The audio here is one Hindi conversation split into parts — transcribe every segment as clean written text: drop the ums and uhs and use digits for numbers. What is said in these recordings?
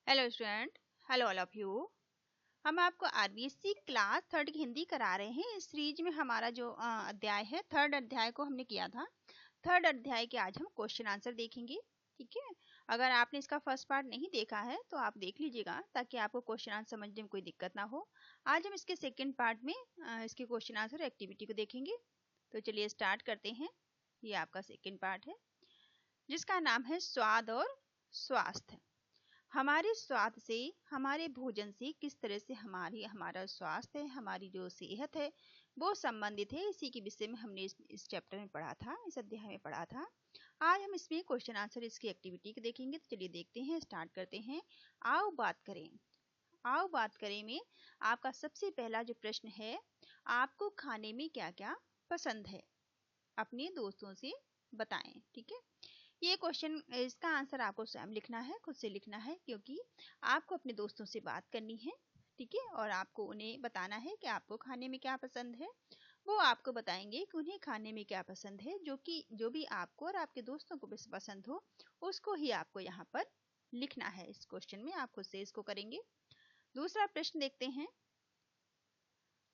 Hello student, hello all of you. हम आपको आरबीएससी क्लास थर्ड की हिंदी करा रहे हैं। इस सीरीज में हमारा जो अध्याय है, थर्ड अध्याय को हमने किया था। थर्ड अध्याय के आज हम क्वेश्चन आंसर देखेंगे। ठीक है, अगर आपने इसका फर्स्ट पार्ट नहीं देखा है तो आप देख लीजिएगा ताकि आपको क्वेश्चन आंसर समझने में कोई दिक्कत ना हो। आज हम इसके सेकेंड पार्ट में इसके क्वेश्चन आंसर एक्टिविटी को देखेंगे। तो चलिए स्टार्ट करते हैं। ये आपका सेकेंड पार्ट है जिसका नाम है स्वाद और स्वास्थ्य। हमारे स्वाद से, हमारे भोजन से किस तरह से हमारा स्वास्थ्य है, हमारी जो सेहत है वो संबंधित है। इसी के विषय में हमने इस चैप्टर में पढ़ा था, इस अध्याय में पढ़ा था। आज हम इसमें क्वेश्चन आंसर इसकी एक्टिविटी को देखेंगे। तो चलिए देखते हैं, स्टार्ट करते हैं। आओ बात करें। आओ बात करें में आपका सबसे पहला जो प्रश्न है, आपको खाने में क्या क्या पसंद है, अपने दोस्तों से बताएं। ठीक है, ये क्वेश्चन, इसका आंसर आपको स्वयं लिखना है, खुद से लिखना है, क्योंकि आपको अपने दोस्तों से बात करनी है। ठीक है, और आपको उन्हें बताना है कि आपको खाने में क्या पसंद है। वो आपको बताएंगे कि उन्हें खाने में क्या पसंद है, जो भी आपको और आपके दोस्तों को पसंद हो उसको ही आपको यहाँ पर लिखना है। इस क्वेश्चन में आप खुद से इसको करेंगे। दूसरा प्रश्न देखते हैं।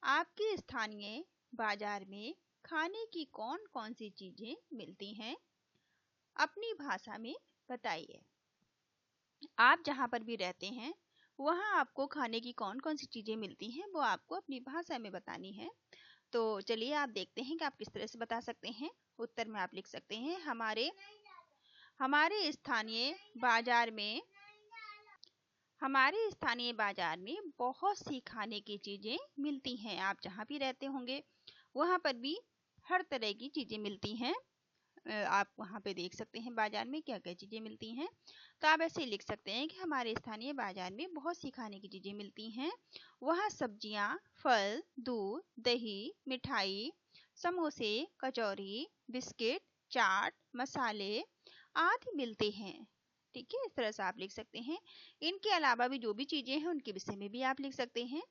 आपके स्थानीय बाजार में खाने की कौन कौन सी चीजें मिलती हैं, अपनी भाषा में बताइए। आप जहाँ पर भी रहते हैं वहाँ आपको खाने की कौन कौन सी चीज़ें मिलती हैं वो आपको अपनी भाषा में बतानी है। तो चलिए आप देखते हैं कि आप किस तरह से बता सकते हैं। उत्तर में आप लिख सकते हैं, हमारे स्थानीय बाजार में बहुत सी खाने की चीज़ें मिलती हैं। आप जहाँ भी रहते होंगे वहाँ पर भी हर तरह की चीज़ें मिलती हैं। आप वहाँ पे देख सकते हैं बाजार में क्या क्या चीज़ें मिलती हैं। तो आप ऐसे लिख सकते हैं कि हमारे स्थानीय बाजार में बहुत सी खाने की चीज़ें मिलती हैं। वहाँ सब्जियाँ, फल, दूध, दही, मिठाई, समोसे, कचौरी, बिस्किट, चाट, मसाले आदि मिलते हैं। ठीक है, इस तरह से आप लिख सकते हैं। इनके अलावा भी जो भी चीज़ें हैं उनके विषय में भी आप लिख सकते हैं,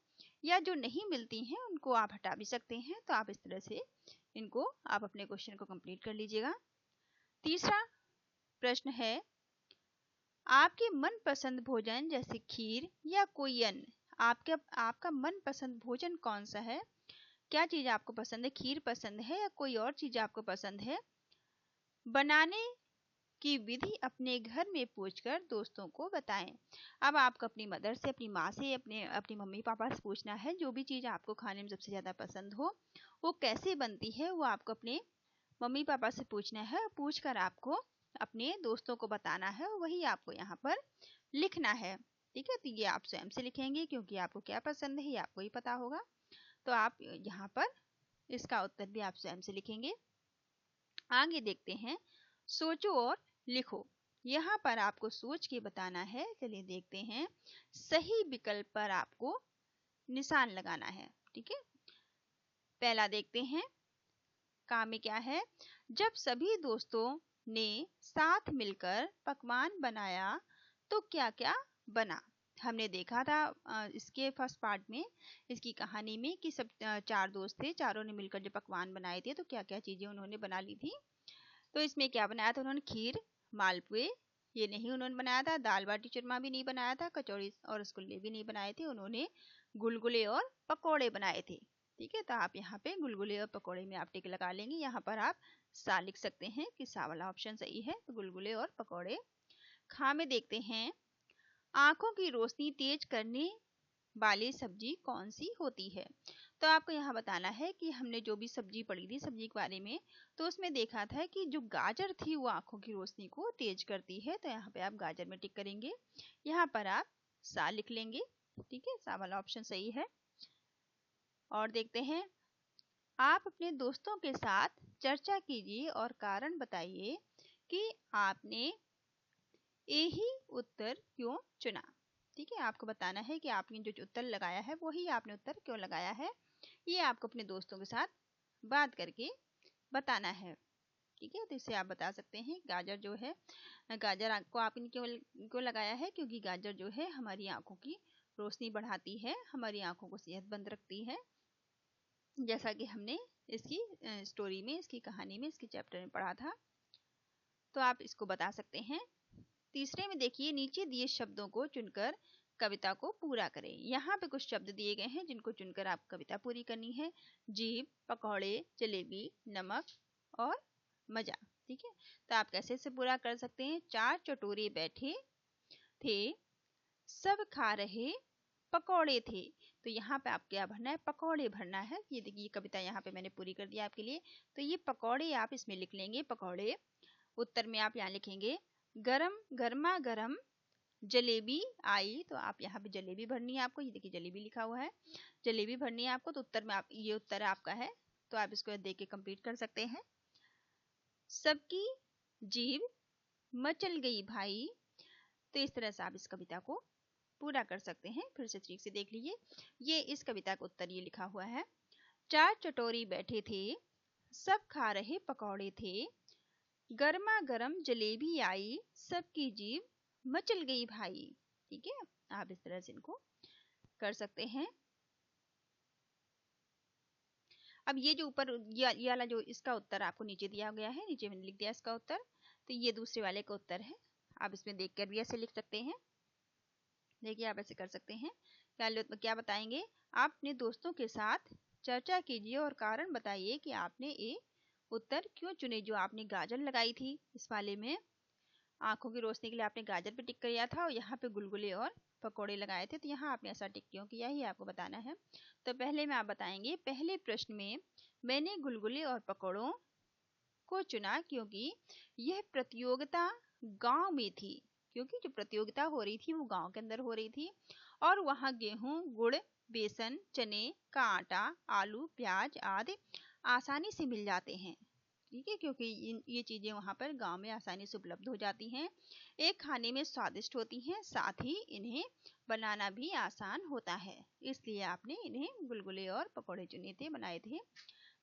या जो नहीं मिलती हैं उनको आप हटा भी सकते हैं। तो आप इस तरह से इनको आप अपने क्वेश्चन को कंप्लीट कर लीजिएगा। तीसरा प्रश्न है, आपके मनपसंद भोजन जैसे खीर या कोई अन्य, आपका मनपसंद भोजन कौन सा है? क्या चीज़ आपको पसंद है? खीर पसंद है या कोई और चीज़ आपको पसंद है? बनाने की विधि अपने घर में पूछकर दोस्तों को बताएं। अब आपको अपनी मदर से, अपनी माँ से, अपनी मम्मी पापा से पूछना है जो भी चीज़ आपको खाने में सबसे ज़्यादा पसंद हो वो कैसे बनती है, वो आपको अपने मम्मी पापा से पूछना है। पूछकर आपको अपने दोस्तों को बताना है, वही आपको यहाँ पर लिखना है। ठीक है, तो ये आप स्वयं से लिखेंगे क्योंकि आपको क्या पसंद है ये आपको ही पता होगा। तो आप यहाँ पर इसका उत्तर भी आप स्वयं से लिखेंगे। आगे देखते हैं, सोचो और लिखो। यहाँ पर आपको सोच के बताना है। चलिए देखते हैं, सही विकल्प पर आपको निशान लगाना है। ठीक है, पहला देखते हैं, काम में क्या है। जब सभी दोस्तों ने साथ मिलकर पकवान बनाया तो क्या क्या बना। हमने देखा था इसके फर्स्ट पार्ट में, इसकी कहानी में, कि सब चार दोस्त थे, चारों ने मिलकर जो पकवान बनाए थे तो क्या क्या चीज़ें उन्होंने बना ली थी। तो इसमें क्या बनाया था उन्होंने? खीर, मालपुए ये नहीं उन्होंने बनाया था, दाल बाटी चूरमा भी नहीं बनाया था, कचौड़ी और रसगुल्ले भी नहीं बनाए थे, उन्होंने गुलगुले और पकौड़े बनाए थे। ठीक है, तो आप यहाँ पे गुलगुले और पकौड़े में आप टिक लगा लेंगे। यहाँ पर आप सा लिख सकते हैं कि सा वाला ऑप्शन सही है, तो गुलगुले और पकौड़े। खा में देखते हैं, आंखों की रोशनी तेज करने वाली सब्जी कौन सी होती है। तो आपको यहाँ बताना है कि हमने जो भी सब्जी पढ़ी थी सब्जी के बारे में, तो उसमें देखा था कि जो गाजर थी वो आंखों की रोशनी को तेज करती है। तो यहाँ पे आप गाजर में टिक करेंगे, यहाँ पर आप सा लिख लेंगे। ठीक है, सा वाला ऑप्शन सही है। और देखते हैं, आप अपने दोस्तों के साथ चर्चा कीजिए और कारण बताइए कि आपने यही उत्तर क्यों चुना। ठीक है, आपको बताना है कि आपने जो उत्तर लगाया है वही आपने उत्तर क्यों लगाया है। ये आपको अपने दोस्तों के साथ बात करके बताना है। ठीक है, तो इससे आप बता सकते हैं गाजर जो है, गाजर को आपने क्यों लगाया है, क्योंकि गाजर जो है हमारी आंखों की रोशनी बढ़ाती है, हमारी आंखों को सेहतमंद रखती है, जैसा कि हमने इसकी स्टोरी में, इसकी कहानी में, इसके चैप्टर में पढ़ा था। तो आप इसको बता सकते हैं। तीसरे में देखिए नीचे दिए शब्दों को चुनकर कविता को पूरा करें। यहाँ पे कुछ शब्द दिए गए हैं जिनको चुनकर आप कविता पूरी करनी है। जीभ, पकौड़े, जलेबी, नमक और मजा। ठीक है, तो आप कैसे से पूरा कर सकते हैं। 4 चटोरे बैठे थे, सब खा रहे पकौड़े थे। तो यहाँ पे आप क्या भरना है, पकौड़े भरना है। ये देखिए कविता यहाँ पे मैंने पूरी कर दिया आपके लिए। तो ये पकौड़े आप इसमें लिख लेंगे, पकौड़े। उत्तर में आप यहाँ लिखेंगे गरम गर्मा गरम जलेबी आई। तो आप यहाँ पे जलेबी भरनी है आपको। ये देखिए जलेबी लिखा हुआ है, जलेबी भरनी है आपको। तो उत्तर में आप, ये उत्तर आपका है, तो आप इसको देख के कंप्लीट कर सकते हैं। सबकी जीभ मचल गई भाई। तो इस तरह से आप इस कविता को पूरा कर सकते हैं। फिर से ठीक से देख लीजिए, ये इस कविता का उत्तर ये लिखा हुआ है। 4 चटोरी बैठे थे, सब खा रहे पकौड़े थे, गर्मा गर्म जलेबी आई, सबकी जीभ मचल गई भाई। ठीक है, आप इस तरह से इनको कर सकते हैं। अब ये जो ऊपर ये वाला जो इसका उत्तर आपको नीचे दिया गया है, नीचे मैंने लिख दिया इसका उत्तर। तो ये दूसरे वाले का उत्तर है। आप इसमें देखकर भी ऐसे लिख सकते हैं। देखिए आप ऐसे कर सकते हैं। क्या बताएंगे, आप अपने दोस्तों के साथ चर्चा कीजिए और कारण बताइए कि आपने ये उत्तर क्यों चुने। जो आपने गाजर लगाई थी इस वाले में, आंखों की रोशनी के लिए आपने गाजर पे टिक किया था और यहाँ पे गुलगुले और पकौड़े लगाए थे। तो यहाँ आपने ऐसा टिक क्यों किया, ही आपको बताना है। तो पहले में आप बताएंगे, पहले प्रश्न में मैंने गुलगुले और पकौड़ों को चुना क्योंकि यह प्रतियोगिता गांव में थी। क्योंकि जो प्रतियोगिता हो रही थी वो गांव के अंदर हो रही थी और वहाँ गेहूं, गुड़, बेसन, चने का आटा, आलू, प्याज आदि आसानी से मिल जाते हैं। ठीक है, क्योंकि ये चीजें वहाँ पर गांव में आसानी से उपलब्ध हो जाती हैं। एक खाने में स्वादिष्ट होती हैं, साथ ही इन्हें बनाना भी आसान होता है, इसलिए आपने इन्हें गुलगुले और पकौड़े चुने थे, बनाए थे।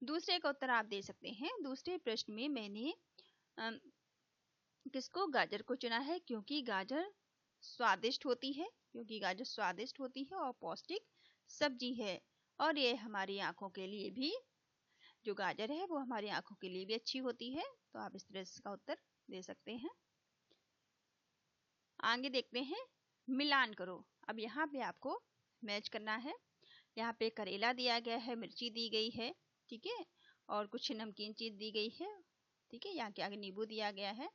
दूसरे का उत्तर आप दे सकते हैं। दूसरे प्रश्न में मैंने किसको, गाजर को चुना है क्योंकि गाजर स्वादिष्ट होती है, क्योंकि गाजर स्वादिष्ट होती है और पौष्टिक सब्जी है और ये हमारी आंखों के लिए भी, जो गाजर है वो हमारी आंखों के लिए भी अच्छी होती है। तो आप इस तरह का उत्तर दे सकते हैं। आगे देखते हैं, मिलान करो। अब यहाँ पे आपको मैच करना है। यहाँ पे करेला दिया गया है, मिर्ची दी गई है, ठीक है, और कुछ नमकीन चीज दी गई है। ठीक है, यहाँ के आगे नींबू दिया गया है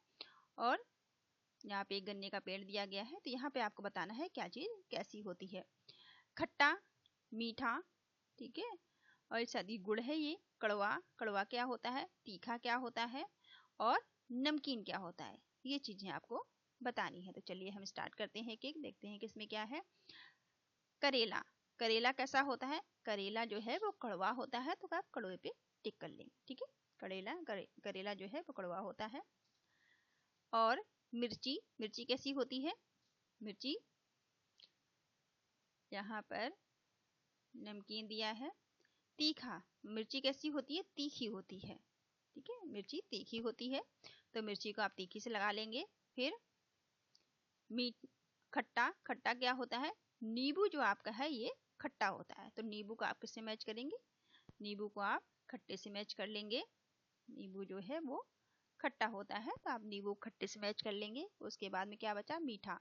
और यहाँ पे एक गन्ने का पेड़ दिया गया है। तो यहाँ पे आपको बताना है क्या चीज कैसी होती है। खट्टा, मीठा, ठीक है, और शादी गुड़ है ये, कड़वा, कड़वा क्या होता है, तीखा क्या होता है और नमकीन क्या होता है, ये चीजें आपको बतानी है। तो चलिए हम स्टार्ट करते हैं, एक देखते हैं किसमें क्या है। करेला, करेला कैसा होता है, करेला जो है वो कड़वा होता है, तो आप कड़वे पे टिक कर लेंगे। ठीक है, करेला जो है वो कड़वा होता है। और मिर्ची, मिर्ची कैसी होती है, मिर्ची यहाँ पर नमकीन दिया है। तीखा, मिर्ची कैसी होती है, तीखी होती है। ठीक है, मिर्ची तीखी होती है, तो मिर्ची को आप तीखी से लगा लेंगे। फिर मीठ, खट्टा, खट्टा क्या होता है, नींबू जो आपका है ये खट्टा होता है, तो नींबू को आप किससे मैच करेंगे, नींबू को आप खट्टे से मैच कर लेंगे। नींबू जो है वो खट्टा होता है, तो आप नींबू खट्टे से मैच कर लेंगे। उसके बाद में क्या बचा, मीठा।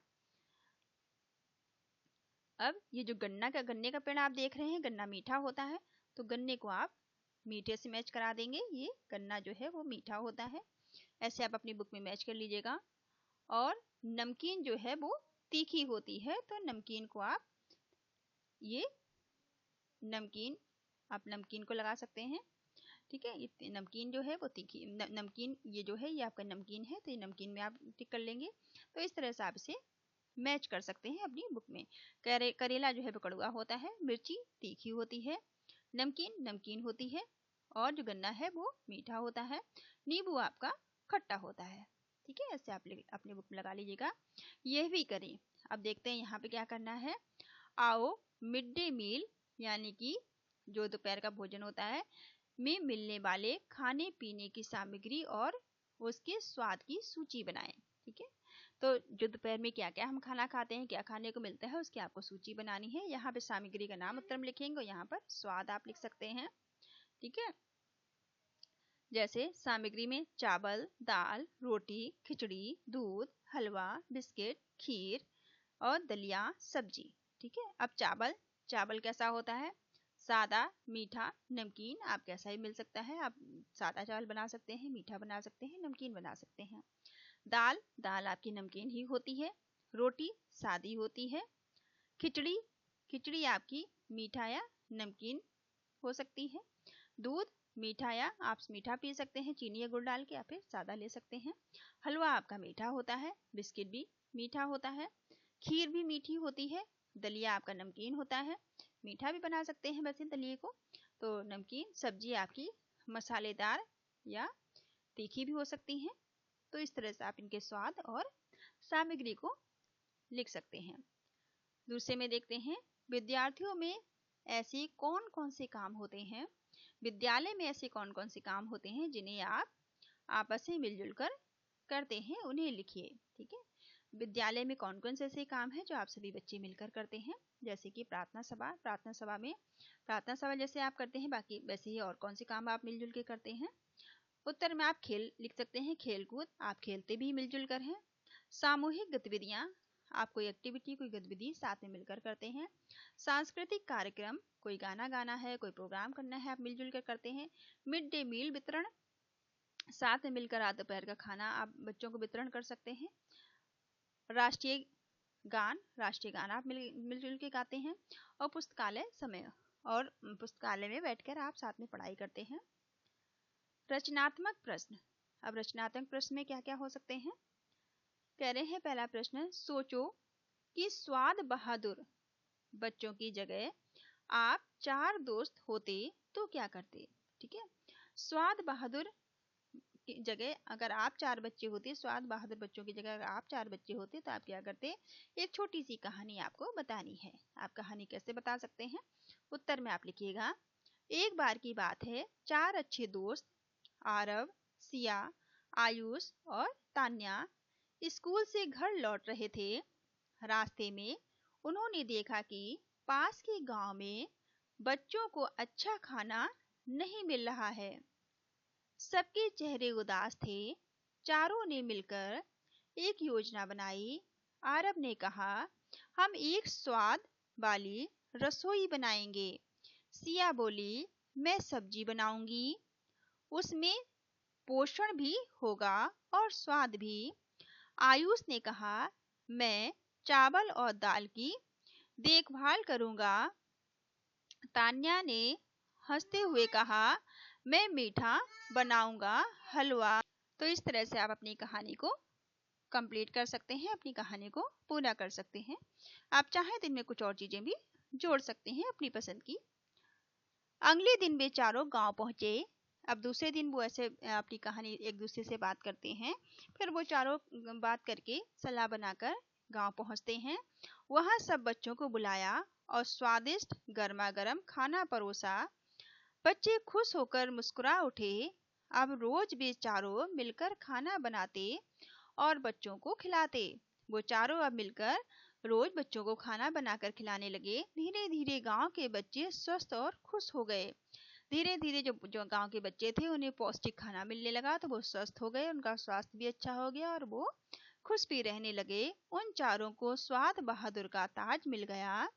अब ये जो गन्ने का पेड़ आप देख रहे हैं, गन्ना मीठा होता है, तो गन्ने को आप मीठे से मैच करा देंगे। ये गन्ना जो है वो मीठा होता है, ऐसे आप अपनी बुक में मैच कर लीजिएगा। और नमकीन जो है वो तीखी होती है, तो नमकीन को आप, ये नमकीन, आप नमकीन को लगा सकते हैं। ठीक है, ये नमकीन जो है वो तीखी, नमकीन ये जो है ये आपका नमकीन है, तो ये नमकीन में आप टिक कर लेंगे। तो इस तरह से आप इसे मैच कर सकते हैं अपनी बुक में। करेला जो है वो कड़वा होता है, मिर्ची तीखी होती है, नमकीन नमकीन होती है और जो गन्ना है वो मीठा होता है, नींबू आपका खट्टा होता है। ठीक है, ऐसे आप अपने बुक में लगा लीजिएगा। यह भी करें। अब देखते हैं यहाँ पे क्या करना है। आओ मिड डे मील यानी कि जो दोपहर का भोजन होता है में मिलने वाले खाने पीने की सामग्री और उसके स्वाद की सूची बनाएं। ठीक है, तो जो दोपहर में क्या क्या हम खाना खाते हैं, क्या खाने को मिलता है, उसकी आपको सूची बनानी है। यहाँ पे सामग्री का नाम उत्तर में लिखेंगे और यहाँ पर स्वाद आप लिख सकते हैं। ठीक है, जैसे सामग्री में चावल, दाल, रोटी, खिचड़ी, दूध, हलवा, बिस्किट, खीर और दलिया, सब्जी। ठीक है। अब चावल कैसा होता है? सादा, मीठा, नमकीन, आप कैसा ही मिल सकता है। आप सादा चावल बना सकते हैं, मीठा बना सकते हैं, नमकीन बना सकते हैं। दाल आपकी नमकीन ही होती है। रोटी सादी होती है। खिचड़ी आपकी मीठा या नमकीन हो सकती है। दूध मीठा, या आप मीठा पी सकते हैं चीनी या गुड़ डाल के, या फिर सादा ले सकते हैं। हलवा आपका मीठा होता है। बिस्किट भी मीठा होता है। खीर भी मीठी होती है। दलिया आपका नमकीन होता है। मीठा भी बना सकते हैं वैसे दलिए को। तो नमकीन। सब्जी आपकी मसालेदार या तीखी भी हो सकती हैं। तो इस तरह से आप इनके स्वाद और सामग्री को लिख सकते हैं। दूसरे में देखते हैं, विद्यार्थियों में ऐसे कौन कौन से काम होते हैं, विद्यालय में ऐसे कौन कौन से काम होते हैं जिन्हें आप आपस में मिलजुल कर करते हैं, उन्हें लिखिए। ठीक है। विद्यालय में कौन कौन से ऐसे काम हैं जो आप सभी बच्चे मिलकर करते हैं? जैसे कि प्रार्थना सभा जैसे आप करते हैं, बाकी वैसे ही और कौन से काम आप मिलजुल के करते हैं? उत्तर में आप खेल लिख सकते हैं, खेलकूद, आप खेलते भी मिलजुल कर हैं। सामूहिक गतिविधियां, आप कोई एक्टिविटी, कोई गतिविधि साथ में मिलकर करते हैं। सांस्कृतिक कार्यक्रम, कोई गाना गाना है, कोई प्रोग्राम करना है, आप मिलजुल कर करते हैं। मिड डे मील वितरण, साथ में मिलकर आज दोपहर का खाना आप बच्चों को वितरण कर सकते हैं। राष्ट्रीय गान आप मिलजुल के गाते हैं। और पुस्तकालय समय, और पुस्तकालय में बैठकर आप साथ में पढ़ाई करते हैं। रचनात्मक प्रश्न, अब रचनात्मक प्रश्न में क्या क्या हो सकते हैं? कह रहे हैं पहला प्रश्न, सोचो कि स्वाद बहादुर बच्चों की जगह आप 4 दोस्त होते तो क्या करते? ठीक है। स्वाद बहादुर की जगह अगर आप 4 बच्चे होते, स्वाद बहादुर बच्चों की जगह अगर आप 4 बच्चे होते तो आप क्या करते? एक छोटी सी कहानी आपको बतानी है। आप कहानी कैसे बता सकते हैं? उत्तर में आप लिखिएगा, एक बार की बात है, 4 अच्छे दोस्त आरव, सिया, आयुष और तान्या स्कूल से घर लौट रहे थे। रास्ते में उन्होंने देखा कि पास के गांव में बच्चों को अच्छा खाना नहीं मिल रहा है। सबके चेहरे उदास थे। चारों ने मिलकर एक योजना बनाई। आरव ने कहा, हम एक स्वाद वाली रसोई बनाएंगे। सिया बोली, मैं सब्जी बनाऊंगी, उसमें पोषण भी होगा और स्वाद भी। आयुष ने कहा, मैं चावल और दाल की देखभाल करूंगा। तान्या ने हंसते हुए कहा, मैं मीठा बनाऊंगा, हलवा। तो इस तरह से आप अपनी कहानी को कंप्लीट कर सकते हैं, अपनी कहानी को पूरा कर सकते हैं। आप चाहें तो इनमें कुछ और चीजें भी जोड़ सकते हैं अपनी पसंद की। अगले दिन वे चारों गांव पहुंचे। अब दूसरे दिन वो ऐसे अपनी कहानी एक दूसरे से बात करते हैं। फिर वो चारों बात करके सलाह बनाकर गांव पहुंचते हैं। वहां सब बच्चों को बुलाया और स्वादिष्ट गर्मा गर्म खाना परोसा। बच्चे खुश होकर मुस्कुरा उठे। अब रोज वे चारों मिलकर खाना बनाते और बच्चों को खिलाते। वो चारों अब मिलकर रोज बच्चों को खाना बनाकर खिलाने लगे। धीरे धीरे गांव के बच्चे स्वस्थ और खुश हो गए। धीरे धीरे जो गांव के बच्चे थे उन्हें पौष्टिक खाना मिलने लगा, तो वो स्वस्थ हो गए, उनका स्वास्थ्य भी अच्छा हो गया और वो खुश भी रहने लगे। उन चारों को स्वाद बहादुर का ताज मिल गया।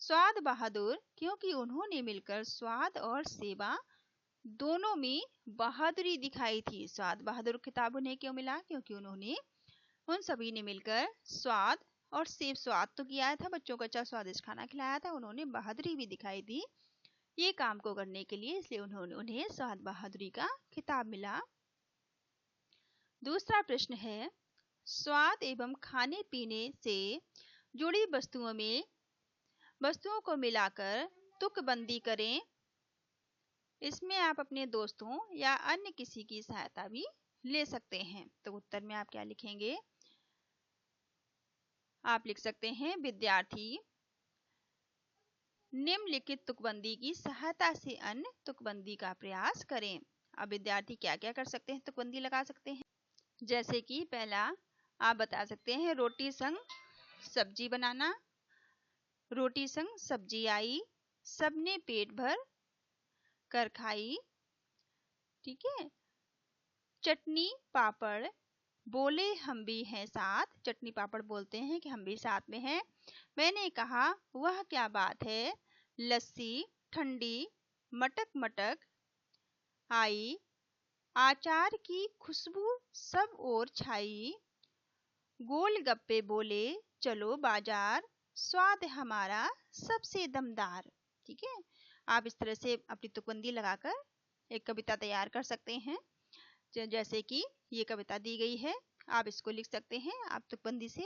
स्वाद बहादुर क्योंकि उन्होंने मिलकर स्वाद और सेवा दोनों में बहादुरी दिखाई थी। स्वाद बहादुर खिताब उन्हें क्यों मिला? क्योंकि उन सभी ने मिलकर स्वाद और स्वाद तो किया था, बच्चों को अच्छा स्वादिष्ट खाना खिलाया था, उन्होंने बहादुरी भी दिखाई थी ये काम को करने के लिए, इसलिए उन्हें स्वाद बहादुरी का खिताब मिला। दूसरा प्रश्न है, स्वाद एवं खाने पीने से जुड़ी वस्तुओं को मिलाकर तुकबंदी करें। इसमें आप अपने दोस्तों या अन्य किसी की सहायता भी ले सकते हैं। तो उत्तर में आप क्या लिखेंगे? आप लिख सकते हैं, विद्यार्थी निम्नलिखित तुकबंदी की सहायता से अन्य तुकबंदी का प्रयास करें। अब विद्यार्थी क्या क्या कर सकते हैं, तुकबंदी लगा सकते हैं। जैसे कि पहला आप बता सकते हैं, रोटी संग सब्जी बनाना। रोटी संग सब्जी आई, सबने पेट भर कर खाई। ठीक है। चटनी पापड़ बोले हम भी हैं साथ। चटनी पापड़ बोलते हैं कि हम भी साथ में हैं। मैंने कहा वह क्या बात है, लस्सी ठंडी मटक मटक आई, आचार की खुशबू सब ओर छाई, गोलगप्पे बोले चलो बाजार, स्वाद हमारा सबसे दमदार। ठीक है, आप इस तरह से अपनी तुकबंदी लगाकर एक कविता तैयार कर सकते हैं। जैसे कि ये कविता दी गई है, आप इसको लिख सकते हैं आप तुकबंदी से।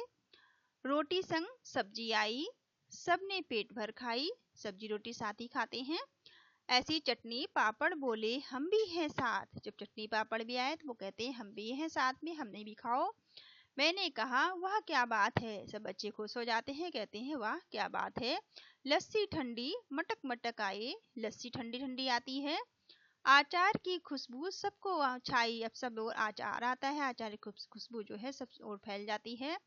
रोटी संग सब्जी आई, सबने पेट भर खाई। सब्जी रोटी साथ ही खाते हैं। ऐसी चटनी पापड़ बोले हम भी हैं साथ। जब चटनी पापड़ भी आए तो वो कहते हैं हम भी हैं साथ में, हमने भी खाओ। मैंने कहा वाह क्या बात है, सब बच्चे खुश हो जाते हैं, कहते हैं वाह क्या बात है। लस्सी ठंडी मटक मटक आए, लस्सी ठंडी ठंडी आती है। आचार की खुशबू सबको छाई, अब सब और आचार आता है, आचार की खुशबू जो है सब और फैल जाती है।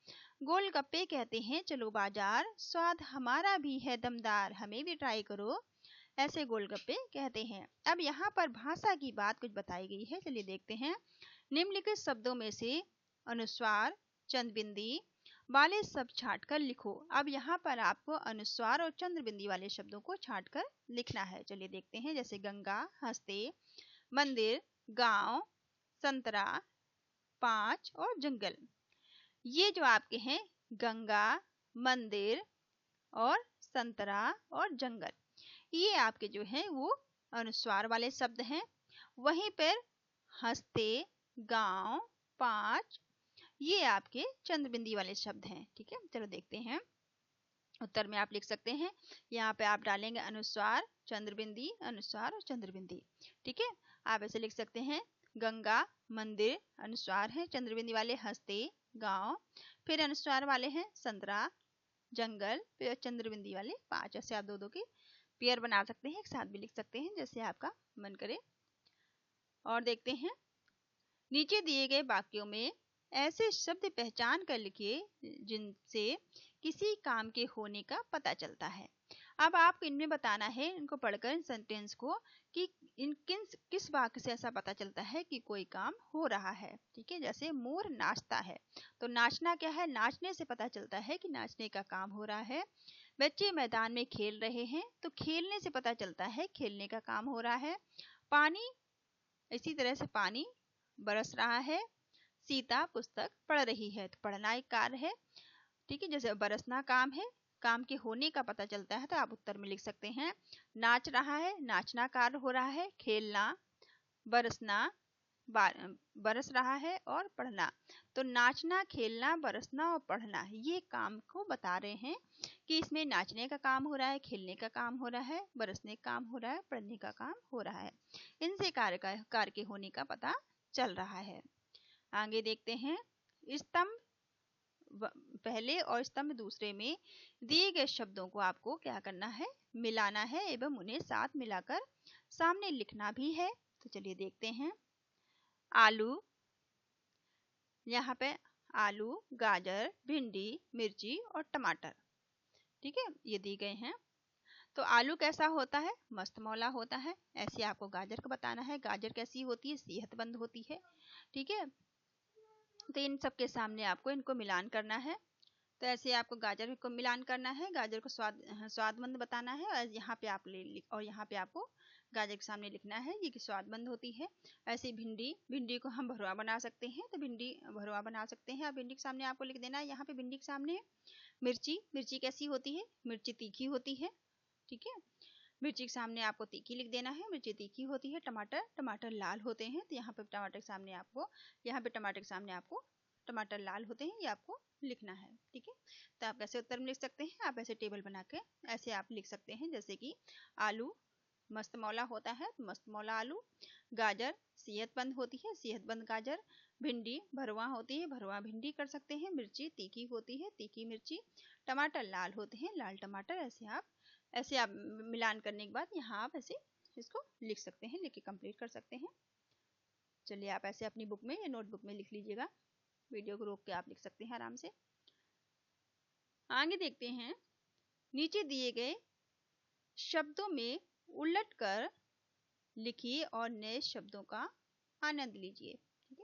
गोलगप्पे कहते हैं चलो बाजार, स्वाद हमारा भी है दमदार, हमें भी ट्राई करो। ऐसे गोलगप्पे कहते हैं। अब यहाँ पर भाषा की बात कुछ बताई गई है, चलिए देखते हैं। निम्नलिखित शब्दों में से अनुस्वार चंद्रबिंदी वाले शब्द छांटकर लिखो। अब यहाँ पर आपको अनुस्वार और चंद्रबिंदी वाले शब्दों को छांटकर लिखना है। चलिए देखते हैं, जैसे गंगा हंसते, मंदिर, गांव, संतरा, पांच और जंगल। ये जो आपके हैं गंगा, मंदिर और संतरा और जंगल, ये आपके जो हैं वो अनुस्वार वाले शब्द हैं। वहीं पर हंसते, गांव, पांच, ये आपके चंद्रबिंदी वाले शब्द हैं। ठीक है, चलो देखते हैं। उत्तर में आप लिख सकते हैं, यहाँ पे आप डालेंगे अनुस्वार चंद्रबिंदी, अनुस्वार और चंद्रबिंदी। ठीक है, आप ऐसे लिख सकते हैं गंगा मंदिर अनुस्वार है, चंद्रबिंदी वाले हंसते, गांव, फिर अनुस्वार वाले हैं संतरा, जंगल, फिर चंद्रबिंदी वाले पांच। ऐसे आप दो दो के पेयर बना सकते हैं, एक साथ भी लिख सकते हैं जैसे आपका मन करे। और देखते हैं, नीचे दिए गए वाक्यों में ऐसे शब्द पहचान कर लिखिए जिनसे किसी काम के होने का पता चलता है। अब आपको इनमें बताना है, इनको पढ़कर इन सेंटेंस को, कि किस वाक्य से ऐसा पता चलता है कि कोई काम हो रहा है। ठीक है, जैसे मोर नाचता है, तो नाचना क्या है, नाचने से पता चलता है कि नाचने का काम हो रहा है। बच्चे मैदान में खेल रहे हैं, तो खेलने से पता चलता है खेलने का काम हो रहा है। पानी, इसी तरह से पानी बरस रहा है। सीता पुस्तक पढ़ रही है, तो पढ़ना एक कार्य है। ठीक है, जैसे बरसना काम है, काम के होने का पता चलता है, तो आप उत्तर में लिख सकते हैं नाच रहा है, नाचना कार्य हो रहा है। खेलना, बरसना, बरस रहा है, और पढ़ना, तो नाचना, खेलना, बरसना और पढ़ना ये काम को बता रहे हैं कि इसमें नाचने का काम हो रहा है, खेलने का काम हो रहा है, बरसने का काम हो रहा है, पढ़ने का काम हो रहा है। इनसे कार्य के होने का पता चल रहा है। आगे देखते हैं, स्तंभ पहले और स्तंभ दूसरे में दिए गए शब्दों को आपको क्या करना है, मिलाना है एवं उन्हें साथ मिलाकर सामने लिखना भी है। तो चलिए देखते हैं। आलू, यहाँ पे आलू, गाजर, भिंडी, मिर्ची और टमाटर। ठीक है, ये दिए गए हैं। तो आलू कैसा होता है, मस्त मौला होता है। ऐसे आपको गाजर को बताना है, गाजर कैसी होती है, सेहतमंद होती है। ठीक है, तो इन सब के सामने आपको इनको मिलान करना है। तो ऐसे आपको गाजर को मिलान करना है, गाजर को स्वादमंद बताना है, और यहाँ पे आप और यहाँ पे आपको गाजर के सामने लिखना है ये कि स्वादमंद होती है। ऐसे भिंडी, भिंडी को हम भरवा बना सकते हैं, तो भिंडी भरवा बना सकते हैं। अब भिंडी के सामने आपको लिख देना है, यहाँ पे भिंडी के सामने मिर्ची, मिर्ची कैसी होती है, मिर्ची तीखी होती है। ठीक है, मिर्ची के सामने आपको तीखी लिख देना है, मिर्ची तीखी होती है। टमाटर, टमाटर लाल होते हैं, तो यहाँ पे टमाटर के सामने आपको, यहाँ पे टमाटर के सामने आपको टमाटर लाल होते हैं, ये आपको लिखना है। ठीक है, तो आप कैसे उत्तर में लिख सकते हैं, आप ऐसे टेबल बना के ऐसे आप लिख सकते हैं, जैसे कि आलू मस्त मौला होता है, तो मस्त मौला आलू। गाजर सेहतमंद होती है, सेहतमंद गाजर। भिंडी भरवा होती है, भरवा भिंडी कर सकते हैं। मिर्ची तीखी होती है, तीखी मिर्ची। टमाटर लाल होते हैं, लाल टमाटर। ऐसे आप मिलान करने के बाद यहाँ आप ऐसे इसको लिख सकते हैं, लिख के कंप्लीट कर सकते हैं। चलिए आप ऐसे अपनी बुक में या नोटबुक में लिख लीजिएगा, वीडियो को रोक के आप लिख सकते हैं आराम से। आगे देखते हैं, नीचे दिए गए शब्दों में उलट कर लिखिए और नए शब्दों का आनंद लीजिए। ठीक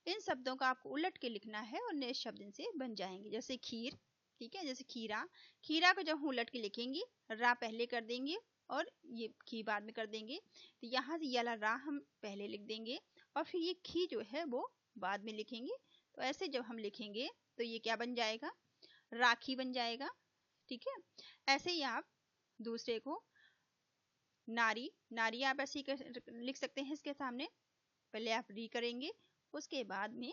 इन शब्दों का आपको उलट के लिखना है और नए शब्द इनसे बन जाएंगे। जैसे खीर, ठीक है, जैसे खीरा, खीरा को जब हम उलट के लिखेंगे, रा पहले कर देंगे और ये खी बाद में कर देंगे, तो यहाँ से ये वाला रा हम पहले लिख देंगे और फिर ये खी जो है वो बाद में लिखेंगे। तो ऐसे जब हम लिखेंगे तो ये क्या बन जाएगा, राखी बन जाएगा, ठीक है। ऐसे ही आप दूसरे को नारी, नारी आप ऐसे ही लिख सकते हैं इसके सामने, पहले आप री करेंगे उसके बाद में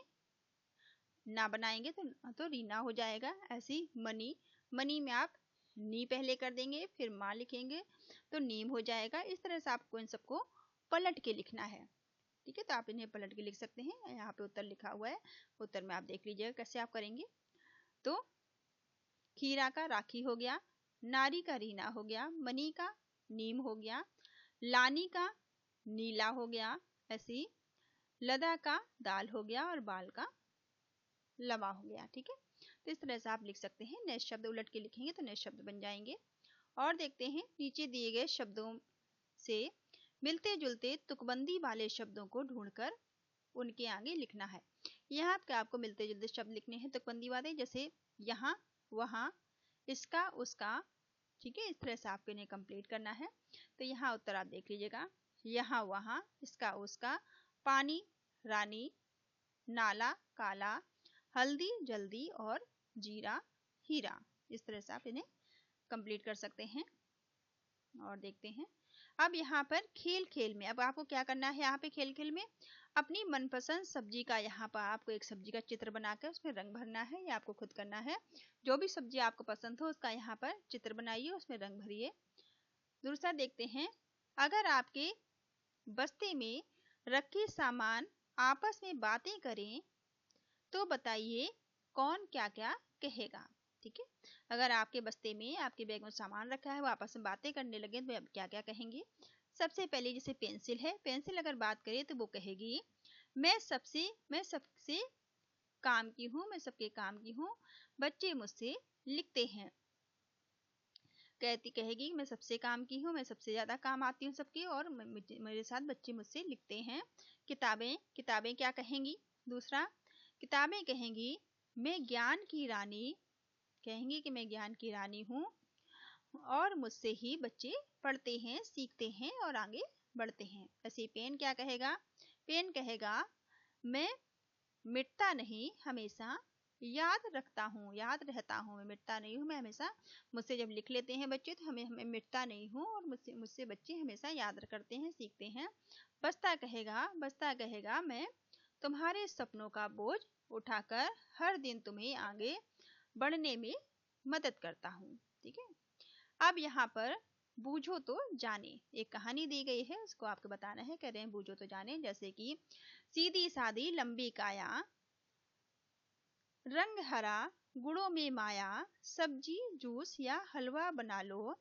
ना बनाएंगे तो रीना हो जाएगा। ऐसे ही मनी, मनी में आप नी पहले कर देंगे फिर माँ लिखेंगे तो नीम हो जाएगा। इस तरह से आपको इन सबको पलट के लिखना है, ठीक है। तो आप इन्हें पलट के लिख सकते हैं। यहाँ पे उत्तर लिखा हुआ है, उत्तर में आप देख लीजिएगा कैसे आप करेंगे। तो खीरा का राखी हो गया, नारी का रीना हो गया, मनी का नीम हो गया, लानी का नीला हो गया, ऐसी लदा का दाल हो गया और बाल का लवा हो गया, ठीक है। तो इस तरह से आप लिख सकते हैं। नए शब्द उलट के लिखेंगे तो नए शब्द बन जाएंगे। और देखते हैं नीचे दिए गए शब्दों से मिलते जुलते तुकबंदी वाले शब्दों को ढूंढकर उनके आगे लिखना है। यहाँ पे आपको मिलते जुलते शब्द लिखने हैं तुकबंदी वाले, जैसे यहाँ, वहाँ, इसका, उसका, ठीक है। इस तरह से आपको इन्हें कंप्लीट करना है। तो यहाँ उत्तर आप देख लीजिएगा, यहाँ, वहाँ, इसका, उसका, पानी, रानी, नाला, काला, हल्दी, जल्दी और जीरा, हीरा। इस तरह से आप इन्हें कंप्लीट कर सकते हैं। और देखते हैं अब यहाँ पर खेल खेल में, अब आपको क्या करना है, यहाँ पे खेल खेल में अपनी मनपसंद सब्जी का, यहाँ पर आपको एक सब्जी का चित्र बनाकर उसमें रंग भरना है। ये आपको खुद करना है। जो भी सब्जी आपको पसंद हो उसका यहाँ पर चित्र बनाइए, उसमें रंग भरिए। दूसरा देखते हैं, अगर आपके बस्ते में रखे सामान आपस में बातें करें तो बताइए कौन क्या क्या कहेगा, ठीक है। अगर आपके बस्ते में, आपके बैग में सामान रखा है, वो आपस में बातें करने लगे तो आप क्या क्या कहेंगे। सबसे पहले जैसे पेंसिल है, पेंसिल अगर बात करें तो वो कहेगी मैं सबसे काम की हूँ, मैं सबके काम की हूँ, बच्चे मुझसे लिखते हैं। कहेगी मैं सबसे काम की हूँ, मैं सबसे ज्यादा काम आती हूँ सबके, और मेरे साथ बच्चे मुझसे लिखते हैं। किताबें, किताबें क्या कहेंगी, दूसरा किताबें कहेंगी मैं ज्ञान की रानी, कहेंगी कि मैं ज्ञान की रानी हूँ और मुझसे ही बच्चे पढ़ते हैं, सीखते हैं और आगे बढ़ते हैं। ऐसे पेन क्या कहेगा, पेन कहेगा मैं मिटता नहीं, हमेशा याद रखता हूँ, याद रहता हूँ, मैं मिटता नहीं हूँ, मैं हमेशा, मुझसे जब लिख लेते हैं बच्चे तो हमें मिटता नहीं हूँ और मुझसे बच्चे हमेशा याद करते हैं, सीखते हैं। बस्ता कहेगा मैं तुम्हारे सपनों का बोझ उठाकर हर दिन तुम्हें आगे बढ़ने में मदद करता हूँ, ठीक है। अब यहाँ पर बूझो तो जाने, एक कहानी दी गई है, उसको आपको बताना है। कह रहे हैं बूझो तो जाने, जैसे कि सीधी सादी लंबी काया, रंग हरा गुड़ों में माया, सब्जी जूस या हलवा बना लो,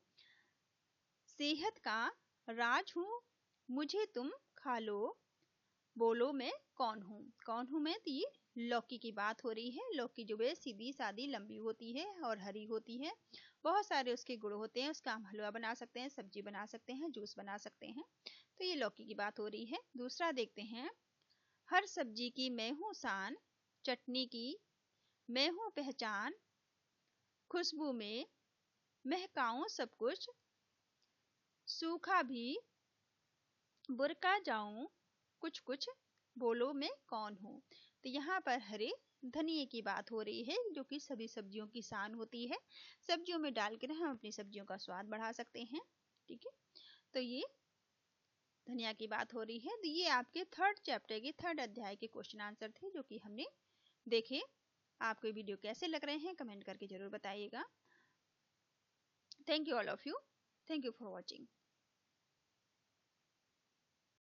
सेहत का राज हूँ मुझे तुम खा लो, बोलो मैं कौन हूँ। कौन हूँ मैं, तो ये लौकी की बात हो रही है। लौकी जो है सीधी सादी लंबी होती है और हरी होती है, बहुत सारे उसके गुण होते हैं, उसका हम हलवा बना सकते हैं, सब्जी बना सकते हैं, जूस बना सकते हैं। तो ये लौकी की बात हो रही है। दूसरा देखते हैं, हर सब्जी की मैं हूँ शान, चटनी की मैं हूँ पहचान, खुशबू में महकाऊं सब कुछ, सूखा भी बुरका जाऊं कुछ कुछ, बोलो मैं कौन हूँ। तो यहाँ पर हरे धनिए की बात हो रही है, जो कि सभी सब्जियों की शान होती है। सब्जियों में डालकर हम अपनी सब्जियों का स्वाद बढ़ा सकते हैं, ठीक है। तो ये धनिया की बात हो रही है। तो ये आपके थर्ड चैप्टर के थर्ड अध्याय के क्वेश्चन आंसर थे जो कि हमने देखे। आपको ये वीडियो कैसे लग रहे हैं कमेंट करके जरूर बताइएगा। Thank you all of you, thank you for watching.